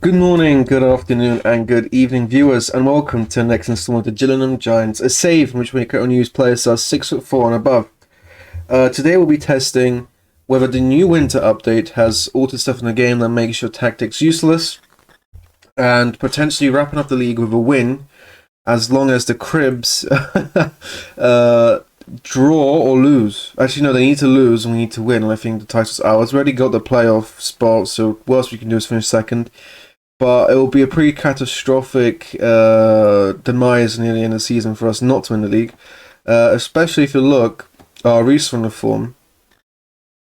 Good morning, good afternoon, and good evening, viewers, and welcome to the next installment of Gillingham Giants, a save in which we can only use players that are 6'4" and above. Today we'll be testing whether the new winter update has altered stuff in the game that makes your tactics useless, and potentially wrapping up the league with a win, as long as the Cribs draw or lose. Actually, no, they need to lose and we need to win, and I think the title's ours. We already got the playoff spot, so worst we can do is finish second. But it will be a pretty catastrophic demise near the end of the season for us not to win the league, especially if you look our recent form.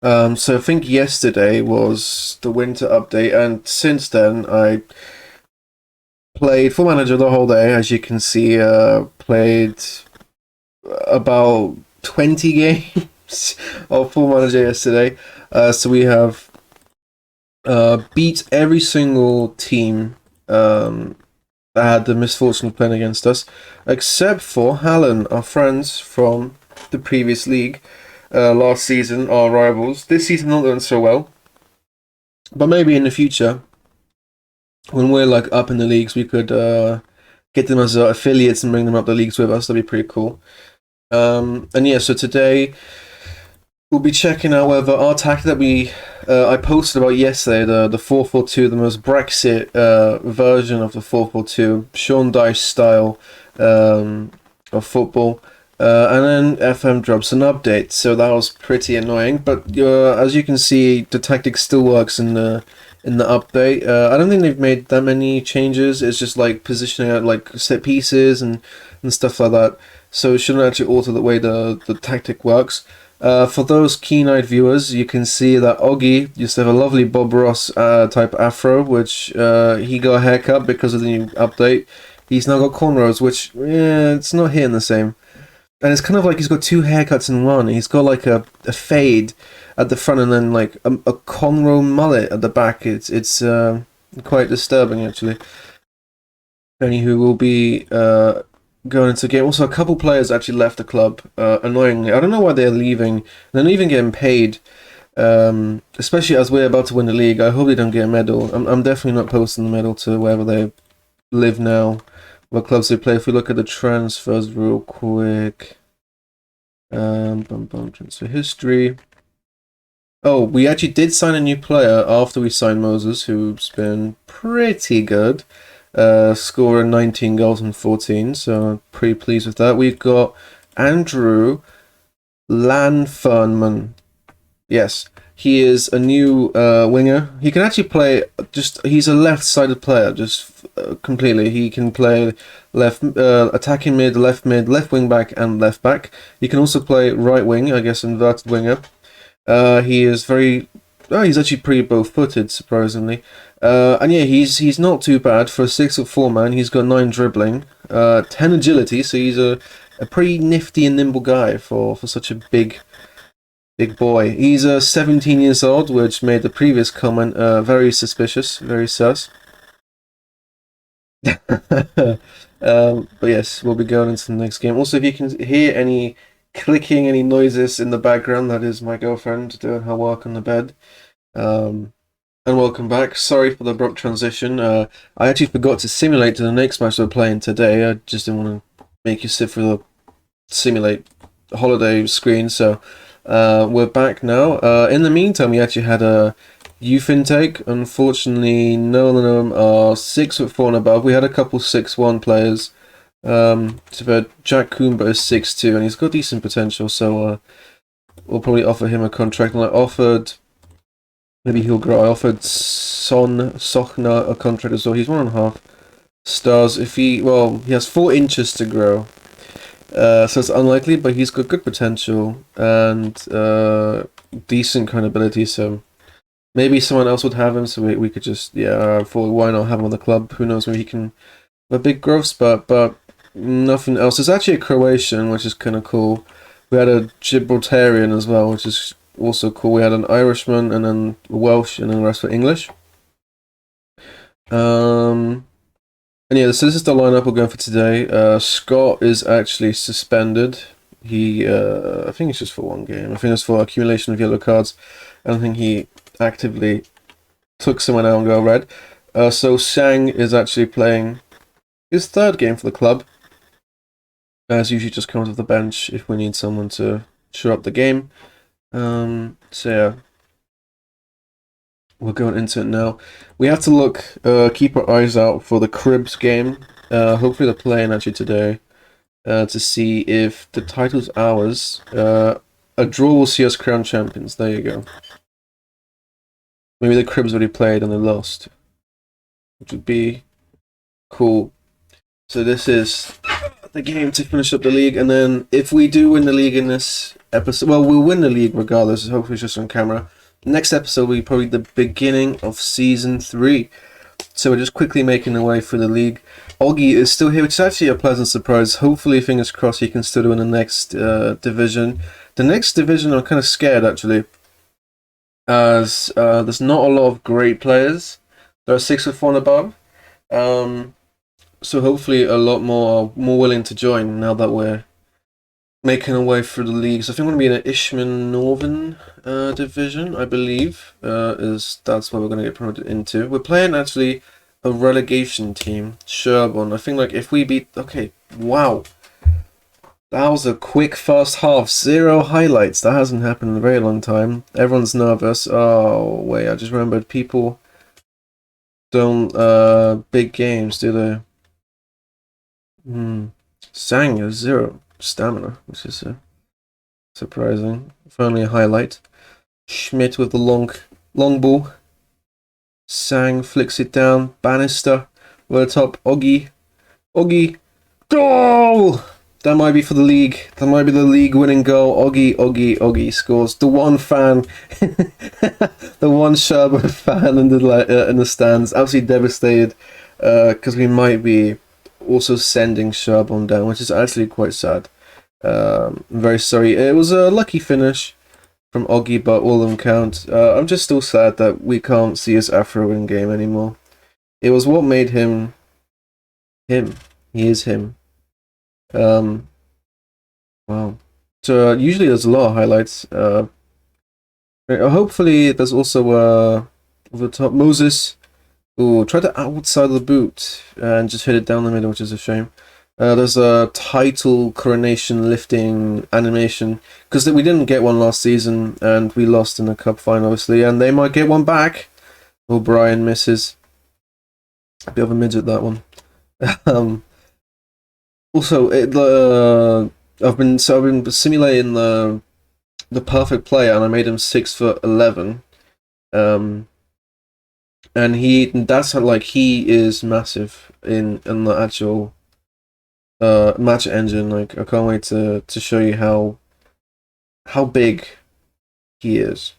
So I think yesterday was the winter update, and since then I played Football Manager the whole day. As you can see, played about 20 games of Football Manager yesterday. So we have beat every single team that had the misfortune of playing against us, except for Hallen, our friends from the previous league last season, our rivals. This season not done so well, but maybe in the future, when we're like up in the leagues, we could get them as affiliates and bring them up the leagues with us. That'd be pretty cool. And yeah, so today we'll be checking out whether our tactic that I posted about yesterday, the 4-4-2, the most Brexit version of the 4-4-2, Sean Dyche style of football, and then FM drops an update, so that was pretty annoying. But as you can see, the tactic still works in the update. I don't think they've made that many changes. It's just like positioning out like set pieces and stuff like that. So it shouldn't actually alter the way the tactic works. For those keen-eyed viewers, you can see that Oggy used to have a lovely Bob Ross type afro, which he got a haircut because of the new update. He's now got cornrows, which, it's not hitting the same. And it's kind of like he's got two haircuts in one. He's got like a fade at the front and then like a cornrow mullet at the back. It's quite disturbing, actually. Anywho, we'll be going into the game. Also, a couple players actually left the club, annoyingly. I don't know why they're leaving. They're not even getting paid, especially as we're about to win the league. I hope they don't get a medal. I'm definitely not posting the medal to wherever they live now, what clubs they play. If we look at the transfers real quick, transfer history. Oh, we actually did sign a new player after we signed Moses, who's been pretty good. Scoring 19 goals and 14, so I'm pretty pleased with that. We've got Andrew Lanfernman. Yes, he is a new winger. He can actually play he's a left-sided player, completely. He can play left, attacking mid, left wing back, and left back. He can also play right wing, I guess, inverted winger. He is very. Oh, he's actually pretty both-footed, surprisingly. And yeah, he's not too bad for a 6'4" man. He's got 9 dribbling, 10 agility, so he's a pretty nifty and nimble guy for such a big boy. He's 17 years old, which made the previous comment very suspicious, very sus. But yes, we'll be going into the next game. Also, if you can hear any clicking, any noises in the background, that is my girlfriend doing her work on the bed. And welcome back. Sorry for the abrupt transition. I actually forgot to simulate to the next match we're playing today. I just didn't want to make you sit through the simulate holiday screen, so we're back now. In the meantime, we actually had a youth intake. Unfortunately, none of them are 6'4" and above. We had a couple 6'1" players. So Jack Coomber is 6'2", and he's got decent potential, so we'll probably offer him a contract. And I offered... Maybe he'll grow. I offered Sochna a contract as well. He's 1.5 stars. He has 4 inches to grow. So it's unlikely, but he's got good potential and decent kind of ability. So maybe someone else would have him. So we could just why not have him on the club? Who knows? Maybe he can have a big growth spurt, but nothing else. There's actually a Croatian, which is kind of cool. We had a Gibraltarian as well, which is also cool. We had an Irishman and then Welsh and then the rest were English. And yeah, so this is the lineup we're going for today. Scott is actually suspended. He, I think it's just for one game. I think it's for accumulation of yellow cards. I don't think he actively took someone out and got red. So Sang is actually playing his third game for the club. As usually just comes off the bench if we need someone to show up the game. So yeah, we're going into it now. We have to keep our eyes out for the Cribs game. Hopefully they're playing actually today. To see if the title's ours. A draw will see us crowned champions. There you go. Maybe the Cribs already played and they lost, which would be cool. So this is the game to finish up the league, and then if we do win the league in this episode, well, we'll win the league regardless. Hopefully, it's just on camera. Next episode will be probably the beginning of season 3. So we're just quickly making our way through the league. Oggy is still here, which is actually a pleasant surprise. Hopefully, fingers crossed, he can still do in the next division. The next division, I'm kind of scared actually, as there's not a lot of great players. There are 6 or 4 and above. So hopefully a lot more willing to join now that we're making our way through the leagues. I think we're going to be in the Ishman Northern division, I believe. That's where we're going to get promoted into. We're playing actually a relegation team, Sherborne. I think like if we beat... Okay, wow. That was a quick first half. 0 highlights. That hasn't happened in a very long time. Everyone's nervous. Oh, wait, I just remembered people don't big games, do they? Sang has 0 stamina, which is surprising. Finally a highlight. Schmidt with the long ball. Sang flicks it down. Bannister over the top. Oggy. Goal! That might be for the league. That might be the league winning goal. Oggy scores. The one fan, the one Sherborne fan in the stands, absolutely devastated because we might be also sending Sherborne down, which is actually quite sad. I'm very sorry. It was a lucky finish from Oggy, but all of them count. I'm just still sad that we can't see his Afro in game anymore. It was what made him him. He is him. Wow. So usually there's a lot of highlights. Hopefully there's also over the top Moses, who tried to outside the boot and just hit it down the middle, which is a shame. There's a title coronation lifting animation because we didn't get one last season and we lost in the cup final, obviously, and they might get one back. O'Brien misses. A bit of a midget, that one. Also, I've been simulating the perfect player, and I made him 6'11". And he is massive in the actual match engine. Like, I can't wait to show you how big he is.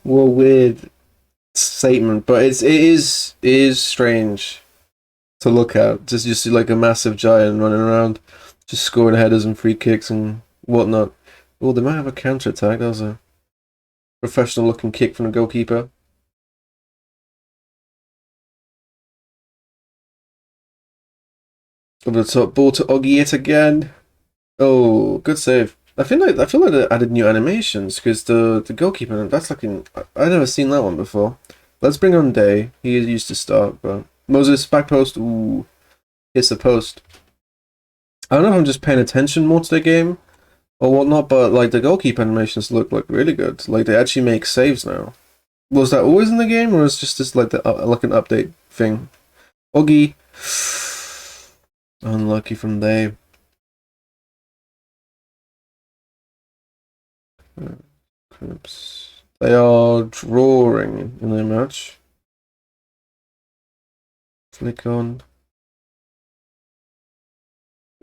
What a weird statement, but it is strange to look at. Just like a massive giant running around, just scoring headers and free kicks and whatnot. Oh, they might have a counter attack. That was a professional looking kick from the goalkeeper. Over the top, ball to Oggy yet again. Oh, good save. I feel like they added new animations because the goalkeeper, that's like I've never seen that one before. Let's bring on Day. He used to start, but Moses back post. Ooh, hits the post. I don't know if I'm just paying attention more to the game or whatnot, but like the goalkeeper animations look like really good. Like they actually make saves now. Was that always in the game, or is just like like an update thing? Oggy, unlucky from Day. They are drawing in their match. Flick on.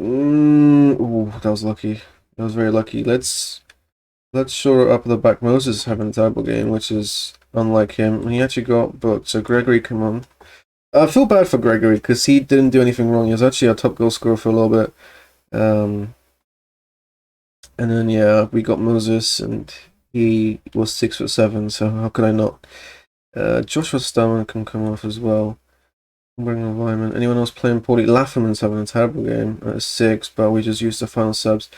Ooh, that was lucky. That was very lucky. Let's shore up the back. Moses is having a terrible game, which is unlike him. He actually got booked. So Gregory, come on. I feel bad for Gregory because he didn't do anything wrong. He was actually our top goal scorer for a little bit. And then yeah, we got Moses, and he was 6'7", so how could I not? Joshua Stammer can come off as well. Bring environment. Anyone else playing poorly? Lafferman's having a terrible game at 6, but we just used the final subs.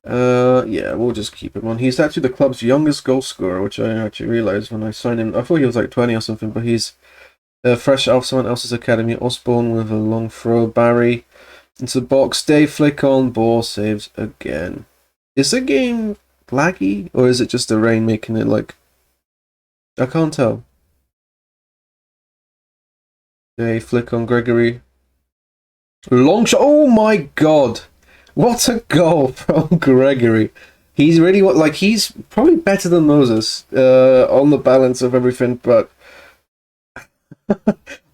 Yeah, we'll just keep him on. He's actually the club's youngest goal scorer, which I actually realized when I signed him. I thought he was like 20 or something, but he's fresh out of someone else's academy. Osborne with a long throw. Barry into the box. Dave flick on. Ball saves again. Is the game laggy, or is it just the rain making it like... I can't tell. Dave flick on Gregory. Long shot. Oh my god! What a goal from Gregory. He's really like he's probably better than Moses on the balance of everything, but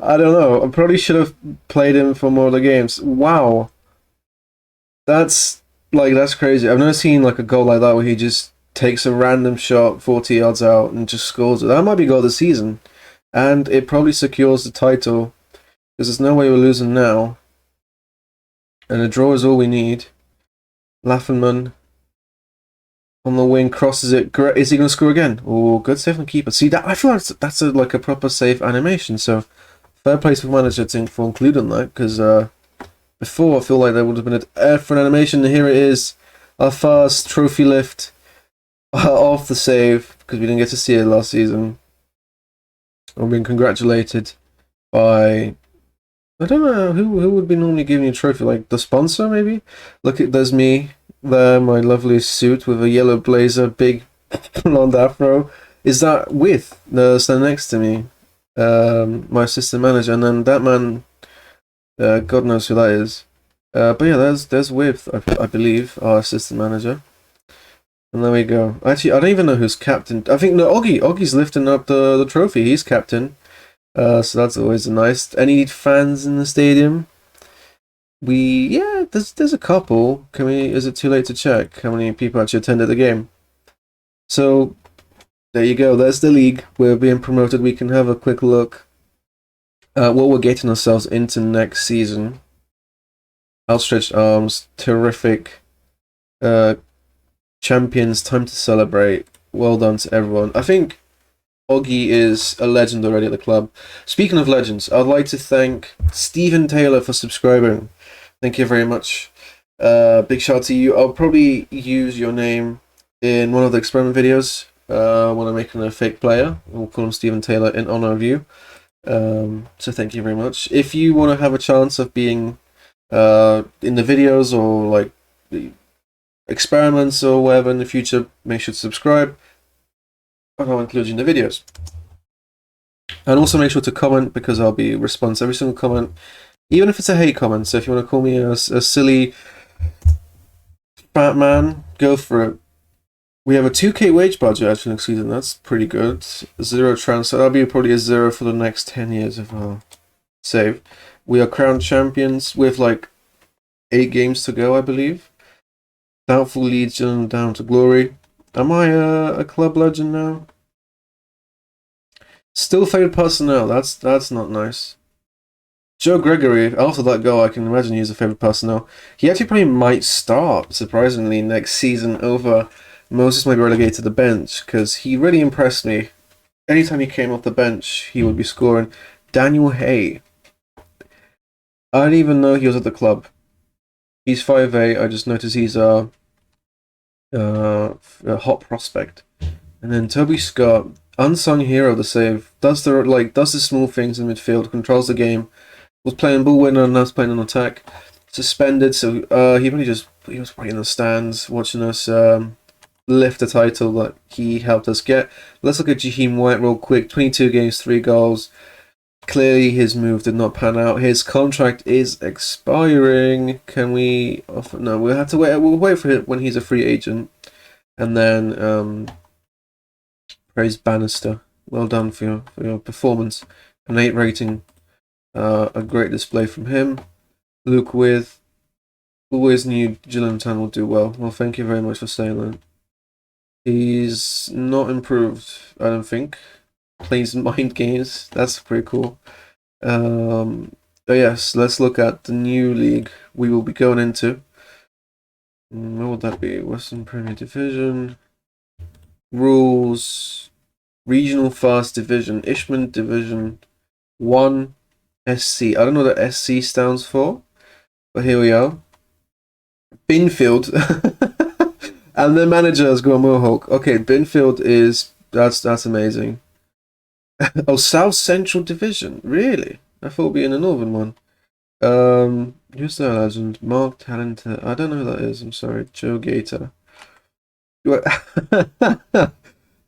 I don't know. I probably should have played him for more of the games. Wow, that's that's crazy. I've never seen like a goal like that where he just takes a random shot 40 yards out and just scores it. That might be goal of the season, and it probably secures the title because there's no way we're losing now, and a draw is all we need. Laffenman on the wing, crosses it. Is he going to score again? Oh, good save from keeper. See, that I feel like that's like a proper save animation. So, fair play for manager for including that, because before I feel like there would have been an F for an animation. And here it is, our first trophy lift off the save, because we didn't get to see it last season. I'm being congratulated by... I don't know who would be normally giving you a trophy, like the sponsor maybe. Look, there's me there, my lovely suit with a yellow blazer, big blonde afro. Is that with the stand next to me, my assistant manager, and then that man, God knows who that is. But yeah, there's with I believe our assistant manager. And there we go. Actually, I don't even know who's captain. I think no, Oggie's lifting up the trophy. He's captain. So that's always nice. Any fans in the stadium? There's a couple. Is it too late to check how many people actually attended the game? So there you go. There's the league. We're being promoted. We can have a quick look at what we're getting ourselves into next season. Outstretched arms, terrific. Champions, time to celebrate. Well done to everyone. I think Oggie is a legend already at the club. Speaking of legends, I'd like to thank Stephen Taylor for subscribing. Thank you very much. Big shout out to you. I'll probably use your name in one of the experiment videos when I'm making a fake player. We'll call him Stephen Taylor in honor of you. So thank you very much. If you want to have a chance of being in the videos or like the experiments or whatever in the future, make sure to subscribe. And I'll include you in the videos. And also make sure to comment, because I'll be response every single comment, even if it's a hate comment. So if you want to call me a silly Batman, go for it. We have a 2K wage budget actually next season. That's pretty good. 0 transfer. That'll be probably a 0 for the next 10 years of our save. We are crowned champions with like 8 games to go, I believe. Doubtful Legion down to glory. Am I a club legend now? Still favored personnel. That's not nice. Joe Gregory, after that goal, I can imagine he's a favourite personnel. He actually probably might start, surprisingly, next season over Moses. Might be relegated to the bench, because he really impressed me. Anytime he came off the bench, he would be scoring. Daniel Hay. I didn't even know he was at the club. He's 5'8". I just noticed he's a hot prospect. And then Toby Scott, unsung hero of the save, does the small things in midfield, controls the game. Was playing ball winner and now is playing on attack. Suspended, so he was probably in the stands watching us lift the title that he helped us get. Let's look at Jaheim White real quick. 22 games, 3 goals. Clearly his move did not pan out. His contract is expiring. Can we offer? No, we'll have to wait. We'll wait for it when he's a free agent. And then praise Bannister. Well done for your performance. An 8 rating. A great display from him. Luke With. Always knew Gilliam Tan will do well. Well, thank you very much for saying that. He's not improved, I don't think. Plays mind games. That's pretty cool. But yes, let's look at the new league we will be going into. What would that be? Western Premier Division. Rules. Regional First Division. Ishman Division 1. SC. I don't know what SC stands for, but here we are. Binfield. And the manager has got a mohawk. Okay, Binfield is that's amazing. Oh, South Central Division, really? I thought it'd be in the Northern one. Who's the legend? Mark Talenter. I don't know who that is. I'm sorry. Joe Gator.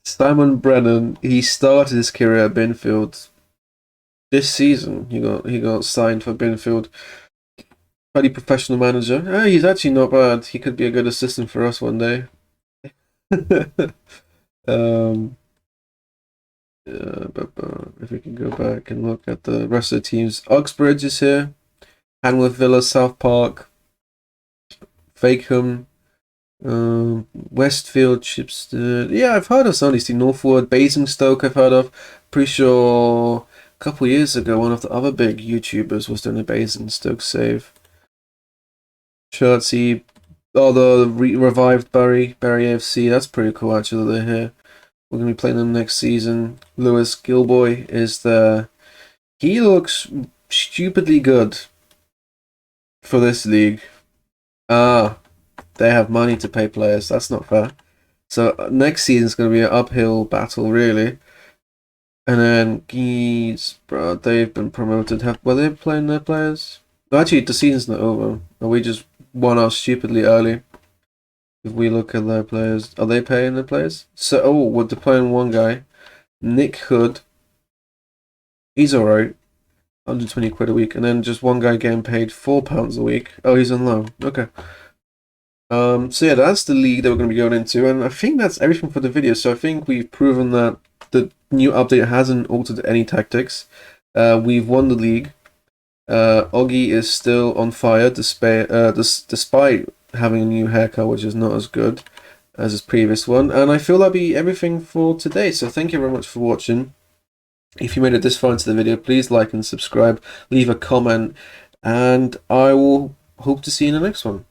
Simon Brennan. He started his career at Binfield this season. He got signed for Binfield. Pretty professional manager. Ah, he's actually not bad. He could be a good assistant for us one day. But if we can go back and look at the rest of the teams, Uxbridge is here. Hanworth Villa, South Park, Fakeham, Westfield, Chipstead. Yeah, I've heard of some of these teams. Northwood, Basingstoke, I've heard of. Pretty sure a couple of years ago, one of the other big YouTubers was doing a Basingstoke save. Chertsey, the revived Bury AFC. That's pretty cool, actually, that they're here. We're going to be playing them next season. Lewis Gilboy is there. He looks stupidly good for this league. They have money to pay players. That's not fair. So next season is going to be an uphill battle, really. And then Geese, bro, they've been promoted. Were they playing their players? Actually, the season's not over. We just won out stupidly early. If we look at their players, are they paying their players? So, we're playing one guy, Nick Hood. He's alright, 120 quid a week, and then just one guy getting paid £4 a week. Oh, he's on loan. Okay. So yeah, that's the league that we're going to be going into, and I think that's everything for the video. So I think we've proven that the new update hasn't altered any tactics. We've won the league. Oggy is still on fire despite having a new haircut, which is not as good as his previous one. And I feel that'll be everything for today. So thank you very much for watching. If you made it this far into the video, please like and subscribe, leave a comment, and I will hope to see you in the next one.